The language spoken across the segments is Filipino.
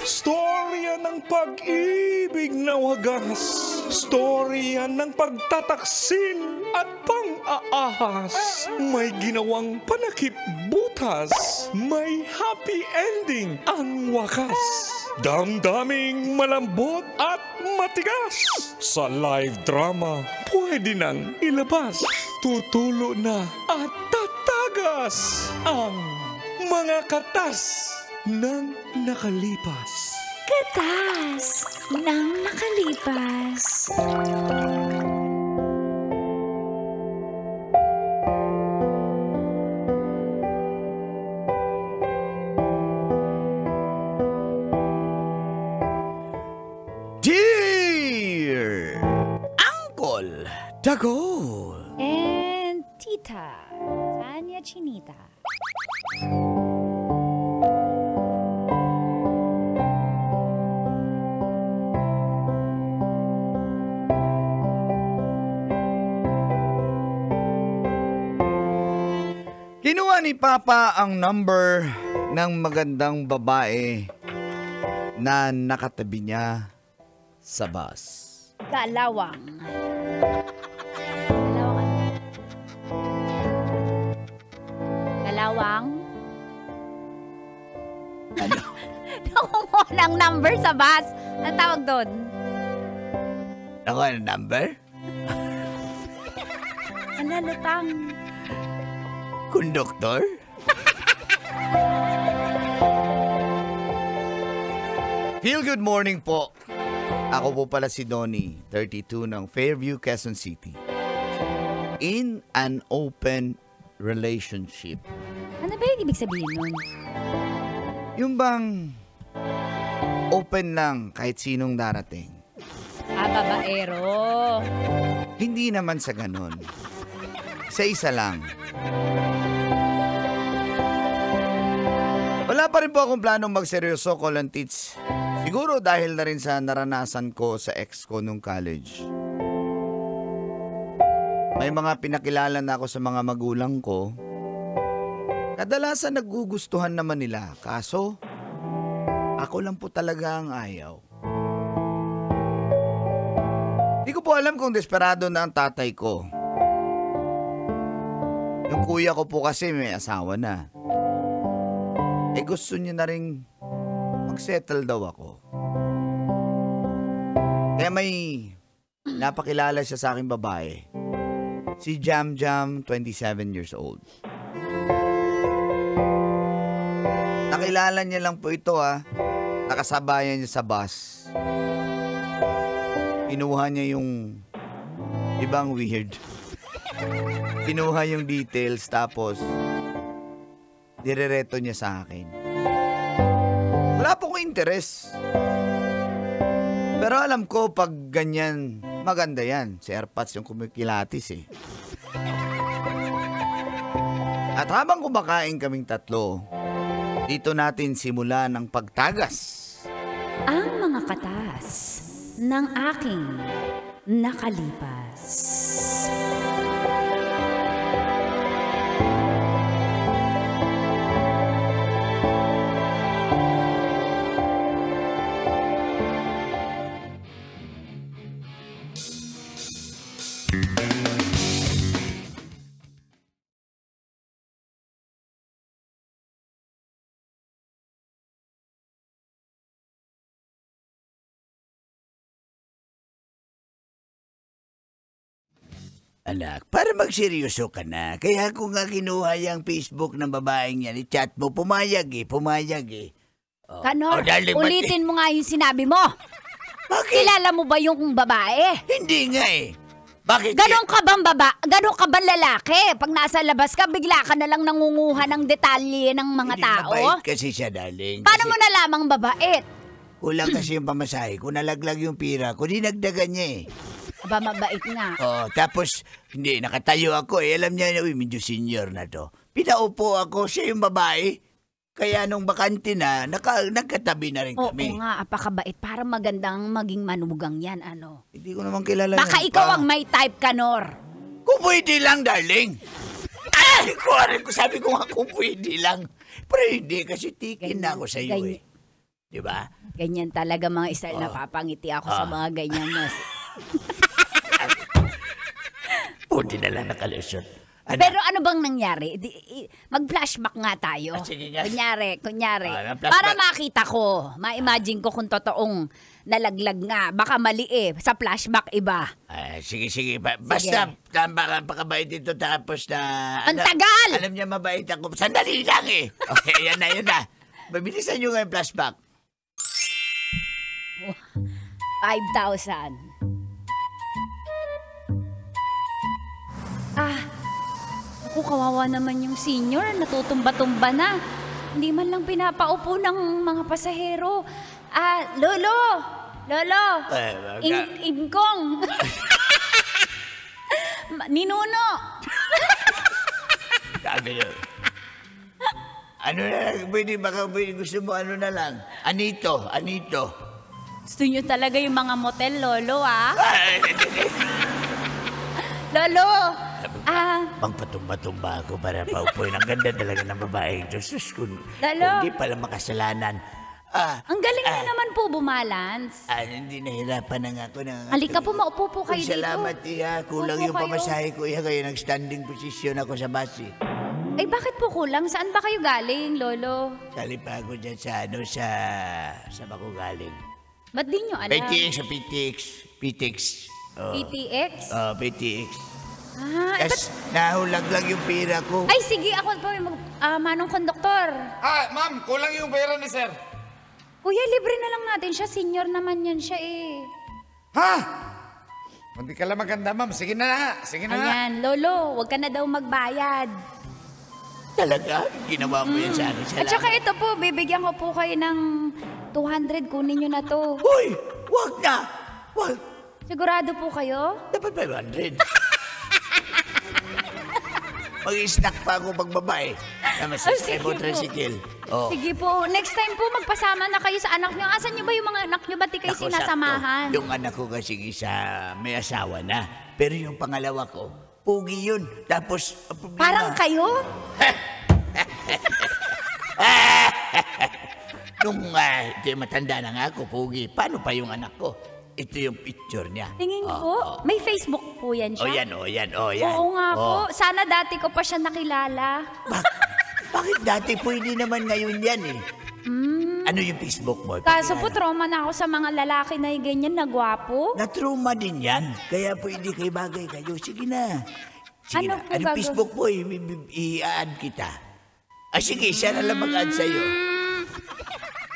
Storya ng pag-ibig na wagas. Storya ng pagtataksil at pang-aahas. May ginawang panakip butas. May happy ending ang wakas. Damdaming malambot at matigas. Sa live drama, pwede nang ilabas. Tutulo na at tatagas ang mga katas ng nakalipas. Katas ng nakalipas. Dear Uncle Dagol And Tita Tanya Chinita. Kinuha ni Papa ang number ng magandang babae na nakatabi niya sa bus. Galawang. Galawang. Ano? Nakuha ng number sa bus. Ang tawag doon? Nakuha ng number? Ano, lutang? Konduktor? Feel good morning po. Ako po pala si Donnie, 32 ng Fairview, Quezon City. In an open relationship. Ano ba yung ibig sabihin nun? Yung bang open lang kahit sinong darating. Babaero. Hindi naman sa ganon. Isa-isa lang. Wala pa rin po akong planong magseryoso, Colin Tits. Siguro dahil na rin sa naranasan ko sa ex ko nung college. May mga pinakilala na ako sa mga magulang ko. Kadalasan nagugustuhan naman nila, kaso ako lang po talaga ang ayaw. Di ko po alam kung desperado na ang tatay ko. Yung kuya ko po kasi may asawa na. Gusto niya na rin mag-settle daw ako. Kaya may napakilala siya sa aking babae. Si Jam Jam, 27 years old. Nakilala niya lang po ito Nakasabayan niya sa bus. Kinuha niya yung ibang weird. Kinuha yung details tapos direreto niya sa akin. Wala po akong interes. Pero alam ko pag ganyan, maganda yan. Si Airpods yung kumikilatis At habang kumakain kaming tatlo, dito natin simulan ang pagtagas. Ang mga katas ng aking nakalipas. Anak, para magseryoso ka na. Kaya ko nga kinuha yung Facebook ng babaeng yan. I-chat mo, pumayag. Oh. Kanor, ulitin mo nga yung sinabi mo. Bakit? Kilala mo ba yung babae? Hindi nga Bakit? Ganon ka bang lalaki? Pag nasa labas ka, bigla ka na lang nangunguha ng detalye ng mga tao? Mabait kasi siya, darling. Paano mo nalamang babait? Kulang kasi yung pamasahe. Kung nalaglag yung pira ko, dinagdagan niya Aba, mabait nga. Tapos, hindi, nakatayo ako Alam niya, medyo senior na to. Pinaupo ako, siya yung babae. Kaya nung bakante na, nagkatabi na rin kami. Oo nga, apakabait. Para magandang maging manugang yan, Hindi ko naman kilala Baka ikaw ang may type, Kanor. Kung pwede lang, darling. Sabi ko nga kung pwede lang. Pero hindi, kasi tikin na ako sa iyo Di ba? Ganyan talaga mga style, napapangiti ako sa mga ganyan. Buti na lang nakalusot. Pero ano bang nangyari? Mag-flashback nga tayo. Sige nga. Kunyari. Flashback. Para makita ko, ma-imagine ko kung totoong nalaglag nga. Baka mali sa flashback iba. Sige. Basta, pakabait ito tapos na... Ang tagal! Alam niya mabait ako. Sandali lang eh. Okay, yan na. Mabilisan nyo nga yung flashback. 5,000. Ako, kawawa naman yung senior. Natutumba-tumba na. Hindi man lang pinapaupo ng mga pasahero. Lolo! Ingkong! Ninuno! Sabi nyo. Ano na lang, pwede gusto mo ano na lang. Anito. Gusto nyo talaga yung mga motel, Lolo, Lolo! Magpatumba-tumba ako para paupuin. Ang ganda talaga ng babae. Diyos ko, Lalo. hindi pala makasalanan. Ang galing na naman po bumalance. Hindi nahirapan na nga ako. Halika po, maupo po kayo dito. Salamat, Iha. Kulang Upo yung kayo. pamasahe ko, Iha. Kaya nag-standing position ako sa bus. Ay, bakit po kulang? Saan ba kayo galing, Lolo? Sali pa ako dyan sa ako galing. Ba't di nyo alam? PTX. PTX? PTX. Ba't... Nahulaglag yung pera ko. Ay, sige, ako po yung manong konduktor. Ma'am, kulang yung pera ni sir. Kuya, libre na lang natin siya. Senior naman yan siya eh. Ha? Hindi ka lang maganda, ma'am. Sige na. Ayan, Lolo, wag ka na daw magbayad. Talaga? Ginawa mo yan sa akin. At saka ito po, bibigyan ko po kayo ng 200. Kunin nyo na to. Uy! Wag na! Wag! Sigurado po kayo? Dapat 500. Mag-snack pa ako pagbabae. Sige Mo po. tricycle. Sige po, next time po magpasama na kayo sa anak nyo. Asan nyo ba yung mga anak nyo? Ba't di kayo Naku, sinasamahan? sakto. Yung anak ko kasi may asawa na. Pero yung pangalawa ko, pugi yun. Tapos, ang problema... Parang kayo? Nung matanda na nga ako, pugi. Paano pa yung anak ko? Ito yung picture niya. Tingin ko, may Facebook po yan siya. Yan. Oo nga po. Sana dati ko pa siya nakilala. Bakit dati pwede naman ngayon yan eh? Ano yung Facebook mo? Kaso po, trauma na ako sa mga lalaki na yung ganyan na gwapo. Na-trauma din yan. Kaya pwede kayo bagay kayo. Sige na. Ano po Anong Facebook mo? I-add kita. Sige, siya na lang mag-add sa'yo.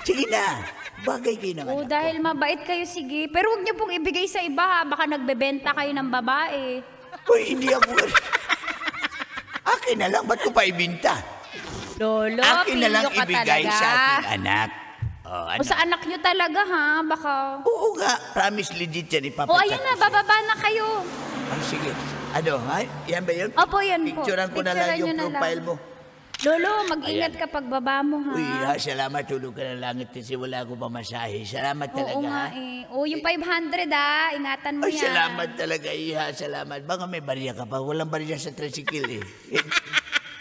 Sige na. Bagay kayo ng anak ko. Dahil mabait kayo, sige. Pero huwag niyo pong ibigay sa iba, ha? Baka nagbebenta kayo ng babae. Uy, hindi ako... Akin na lang. Ba't ko pa ibinta? Lolo, Akin na lang pilyo ka ibigay talaga. sa aking anak. O sa anak niyo talaga, ha? Baka... Oo nga. Promise legit yan. O ayan na, bababa na kayo. Sige. Ano, ha? Yan ba yun? Opo, yan po. Picturean ko na lang yung Picturean nyo na profile lang. mo. Lolo, mag-ingat ka pag baba mo, ha? Uy, salamat. Tulog ka ng langit kasi wala akong pamasahe. Salamat talaga, Oo nga, yung 500, ha? Ingatan mo Ay, yan. salamat talaga, Iha. Salamat. Baka may barya ka pa. Walang barya sa tricycle,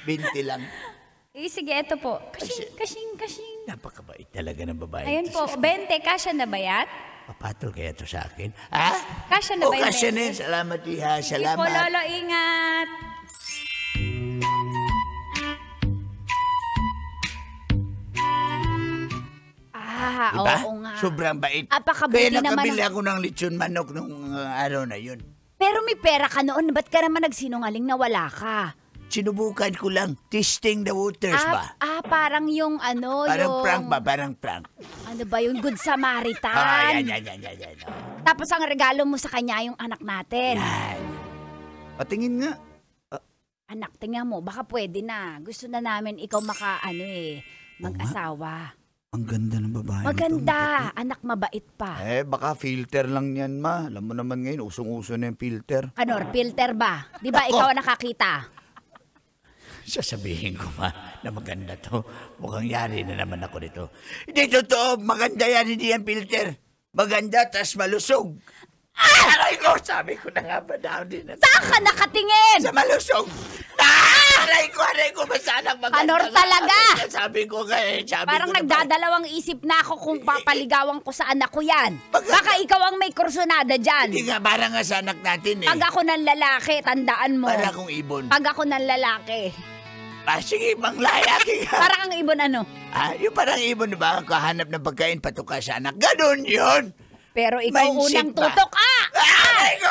20 lang. Sige, eto po. Kasing. Napakabait talaga ng babae. Ayun po, 20. Kasya na ba yan? Papatol kaya to sa akin. Ha? Kasya na ba yun? Kasya na. Salamat, Iha. Sige Salamat. po, Lolo, ingat. Diba? Oo nga. Sobrang bait. Apakabuti Kaya naman nakabili ako ng lechon manok nung araw na yun. Pero may pera ka noon, ba't ka naman nagsinungaling na wala ka? Sinubukan ko lang. Testing the waters ba? Parang yung Parang prank ba? Parang prank. Ano ba yung Good Samaritan? Yan. Tapos ang regalo mo sa kanya yung anak natin. Yan. Patingin nga. Anak, tingnan mo, baka pwede na. Gusto na namin ikaw mag-asawa. Ang ganda ng babae. Maganda. Anak mabait pa. Baka filter lang yan, ma. Alam mo naman ngayon, usong-uso na yung filter. Kanor, filter ba? Di ba ikaw nakakita? Sasabihin ko, ma, na maganda to. Mukhang yari na naman ako nito. Hindi totoo. Maganda yan, hindi yan filter. Maganda, tas malusog. Aray ko, sabi ko na nga ba daw din. Saan ka nakatingin? Sa malusog. Aray ko, basta anak maganda. Kanor talaga. Sabi ko kaya, Parang nagdadalawang isip na ako kung papaligawan ko sa anak ko yan. Baka- Baka ikaw ang may kursunada dyan. Hindi nga, parang nga sa anak natin eh. Pag ako ng lalaki, tandaan mo. Para akong ibon. Pag ako ng lalaki. Sige, manglayaki ka. Parang ang ibon ano. Yung parang ibon, diba? Kahanap ng pagkain, patuka sa anak. Ganon yun. Pero ikaw Mindset unang ba? tutok. Aray ko.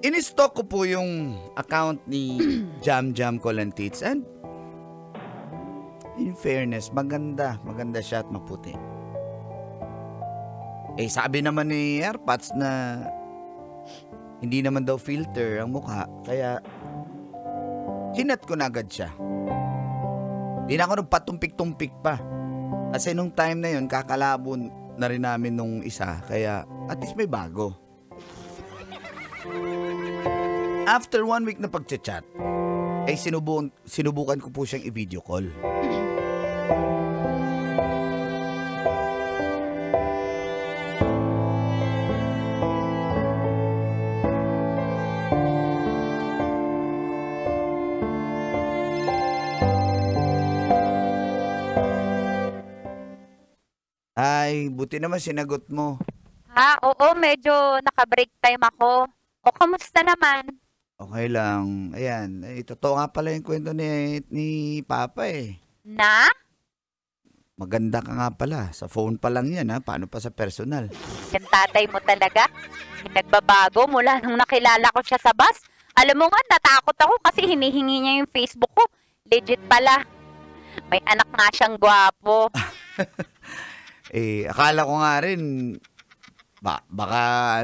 In-stock ko po yung account ni Jam Colantits and in fairness, maganda siya at maputi. Sabi naman ni Airpods na hindi naman daw filter ang mukha, kaya hinat ko na agad siya. Di na ako nung patumpik-tumpik pa. Kasi nung time na yun, kakalabo na rin namin nung isa, kaya at least may bago. After 1 week na pagchat-chat, sinubukan ko po siyang i-video call. Ay, buti naman sinagot mo. Oo, medyo naka-break time ako. O, kamusta naman? Okay lang. Ayan, totoo nga pala yung kwento ni Papa eh. Na? Maganda ka nga pala. Sa phone pa lang yan ha. Paano pa sa personal? Yung tatay mo talaga? Nagbabago mula nung nakilala ko siya sa bus. Alam mo nga, natakot ako kasi hinihingi niya yung Facebook ko. Legit pala. May anak nga siyang gwapo. Akala ko nga rin, baka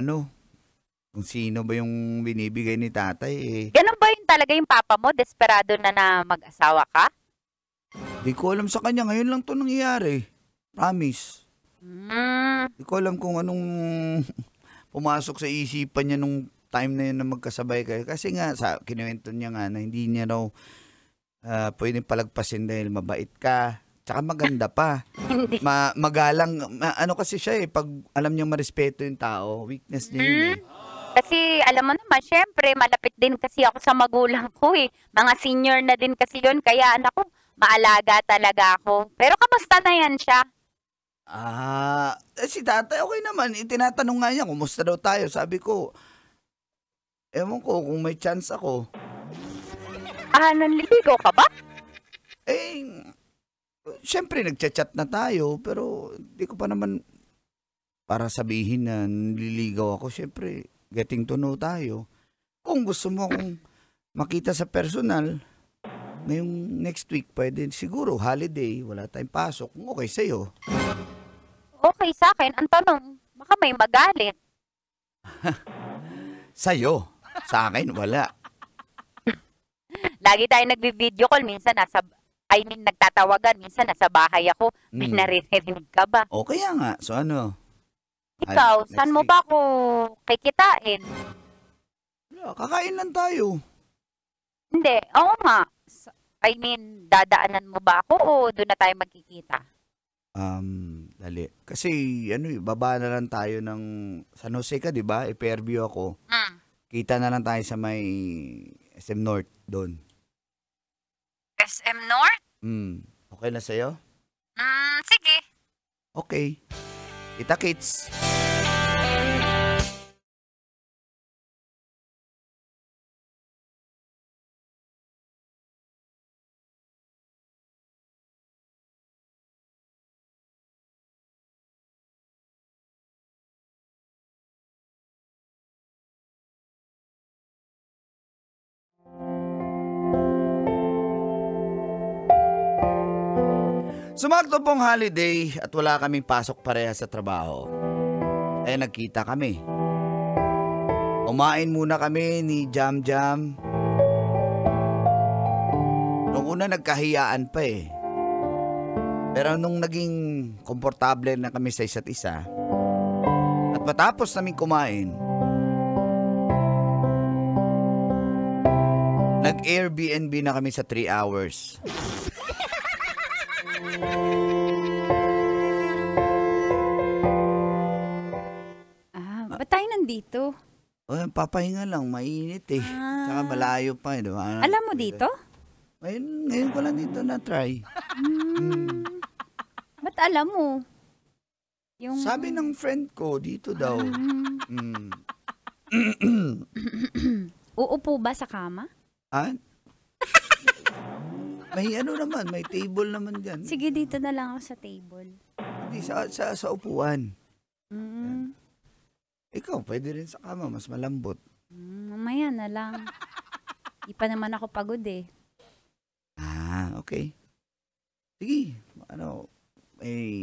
kung sino ba yung binibigay ni tatay eh. Ganun ba yun talaga yung papa mo? Desperado na mag-asawa ka? Di ko alam sa kanya, ngayon lang to nangyayari. Promise. Di ko alam kung anong pumasok sa isipan niya nung time na yun na magkasabay kayo. Kasi nga, kinuwento niya nga na hindi niya raw pwedeng palagpasin dahil mabait ka. Tsaka maganda pa. Hindi. Magalang, ano kasi siya eh, pag alam niyang marespeto yung tao, weakness niya yun eh. Kasi alam mo naman, syempre, malapit din kasi ako sa magulang ko eh. Mga senior na din kasi yun, kaya anak ko, maalaga talaga ako. Pero kamusta na yan siya? Si tatay, okay naman. Tinatanong nga niya, kumusta daw tayo? Sabi ko, ewan ko kung may chance ako. Nanliligaw ka ba? Siyempre, nagchat-chat na tayo, pero di ko pa naman para sabihin na nililigaw ako. Siyempre, getting to know tayo. Kung gusto mo akong makita sa personal, ngayong next week, pwede siguro, holiday, wala tayong pasok. Kung okay sa'yo. Okay sa akin. Ang tanong, baka may magalit. Sa'yo. Sa akin, wala. Lagi tayo nagbi-video call, minsan nagtatawagan, minsan nasa bahay ako. May naririnig ka ba? O kaya nga, so ano? Ikaw, Next saan mo week. ba ako kikitain? Kakain lang tayo. Hindi, oo nga. Dadaanan mo ba ako o doon na tayo magkikita? Dali. Kasi, baba na lang tayo ng San Jose ka, di ba? I-Fairview ako. Kita na lang tayo sa may SM North doon. SM North? Okay na sa'yo? Sige. Okay. Kita kits. Sumakto pong holiday at wala kaming pasok pareha sa trabaho. Kaya nagkita kami. Kumain muna kami ni Jam. Noong una nagkahiyaan pa eh. Pero nung naging komportable na kami sa isa't isa, at matapos namin kumain, nag-Airbnb na kami sa 3 hours. Ba't tayo nandito? O, papahinga lang, mainit eh. Tsaka malayo pa eh, di ba? Alam mo dito? Ngayon ko lang dito na-try. Ba't alam mo? Yung... Sabi ng friend ko, dito daw. Uupo ba sa kama? Ah? May ano naman, may table naman dyan. Sige, dito na lang ako sa table. Hindi, sa upuan. Mm. Ikaw, pwede rin sa kama, mas malambot. Mamaya na lang. Di pa naman ako pagod eh. Ah, okay. Sige,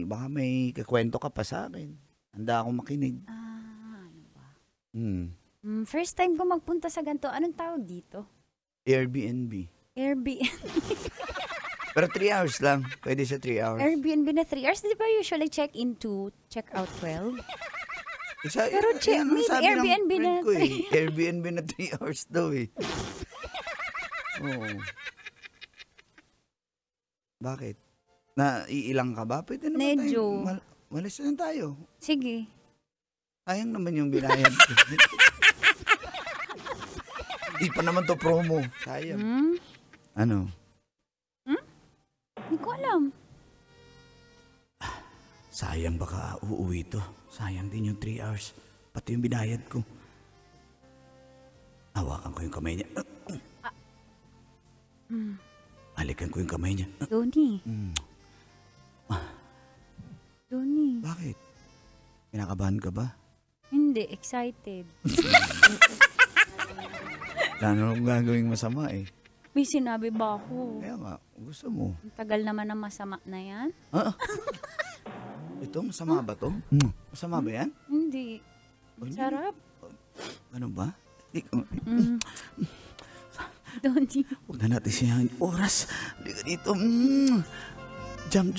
baka may kakwento ka pa sa akin. Handa akong makinig. Ano ba? Hmm. First time ko magpunta sa ganito. Anong tawag dito? Airbnb. Airbnb. Pero 3 hours lang. Pwede sa 3 hours. Airbnb na 3 hours. Di ba usually check in 2, check out 12? Pero ang sabi ng Airbnb friend na ko eh. Airbnb na 3 hours daw eh. Oo. Bakit? Iilang ka ba? Pwede naman Medyo. tayo. Malis na tayo. Sige. Sayang naman yung binayad ko. Hindi pa naman to promo. Sayang. Ano? Hindi ko alam. Sayang baka uuwi to. Sayang din yung 3 hours. Pati yung binayad ko. Hawakan ko yung kamay niya. Halikan ko yung kamay niya. Donnie. Donnie. Bakit? Kinakabahan ka ba? Hindi. Excited. Lalo nung gagawing masama eh. May sinabi ba ako? Kaya nga, gusto mo. Ang tagal naman ng masama na yan. Ito, masama ba to? Masama ba yan? Hindi. Hindi. Sarap. Ano ba? Donnie. Huwag na natin siya oras. Halika dito. Jam.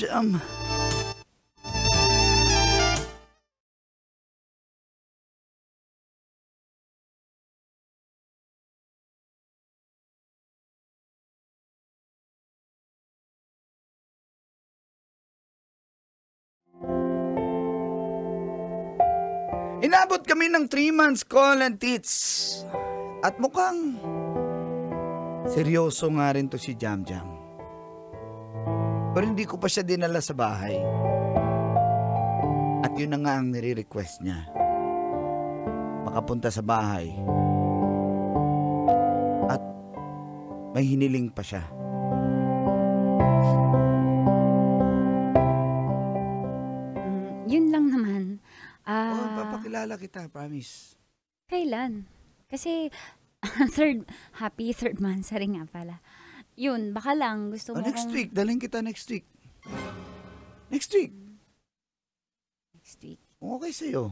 Inabot kami ng 3 months call and teach. At mukhang seryoso nga rin to si Jam. Pero hindi ko pa siya dinala sa bahay. At yun na nga ang nire-request niya. Makapunta sa bahay. At may hiniling pa siya. Yun lang naman. Papakilala kita, promise. Kailan? Kasi happy third month rin nga pala. Yun, baka lang gusto mo Next week, dalhin kita next week. Next week. Next week. Okay sa'yo.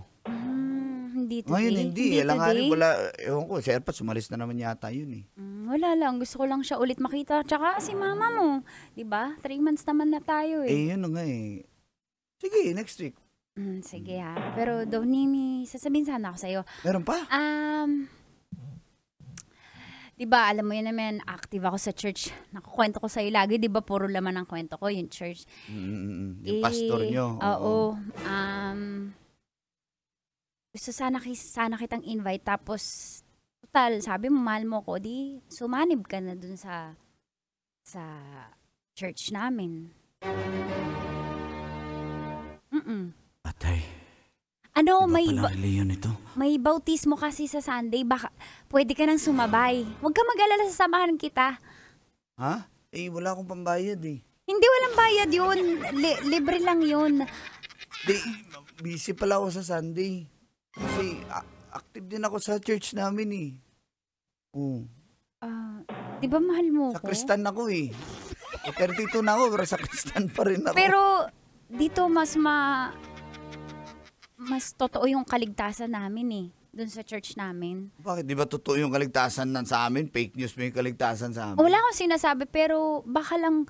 Hindi today. Ngayon hindi. Alam nga rin, today. wala. Ewan ko, si Erpat, sumalis na naman yata yun eh. Wala lang. Gusto ko lang siya ulit makita. Tsaka si mama mo. Diba? 3 months naman na tayo eh. Yun na nga eh. Sige, next week. Sige ha. Pero Donnie, sasabihin sana ako sa'yo. Meron pa? Diba, alam mo yun naman, active ako sa church. Nakukwento ko sa'yo lagi, diba, puro laman ng kwento ko, yung church. Yung pastor nyo. Oo. Gusto sana kitang invite, tapos, total, sabi mo, mahal mo ko, di, sumanib ka na dun sa church namin. Atay. Ano, Iba pala reliyon ito. may bautismo kasi sa Sunday, baka pwede ka nang sumabay. Huwag ka mag-alala, sasamahan kita. Ha? Wala akong pambayad eh. Hindi, walang bayad yun. Libre lang yun. Busy pala ako sa Sunday. Kasi active din ako sa church namin eh. Oo. Di ba mahal mo Sa ko? Kristan ako eh. 32 na ako pero sa Kristan pa rin ako. Pero dito mas totoo yung kaligtasan namin eh. Doon sa church namin. Bakit? Di ba totoo yung kaligtasan sa amin? Fake news mo yung kaligtasan sa amin? Wala akong sinasabi, pero baka lang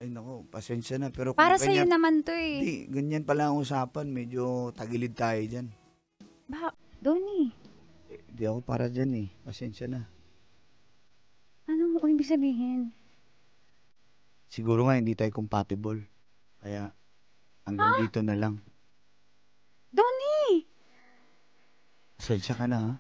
Ay nako, pasensya na. Pero Para kung sa'yo ganyan, naman to eh. hindi, ganyan pala ang usapan. Medyo tagilid tayo dyan. Donnie, Hindi ako para dyan eh. Pasensya na. ano mo ibig sabihin? Siguro nga hindi tayo compatible. Kaya hanggang dito na lang. Donnie! Pasensya ka na ha.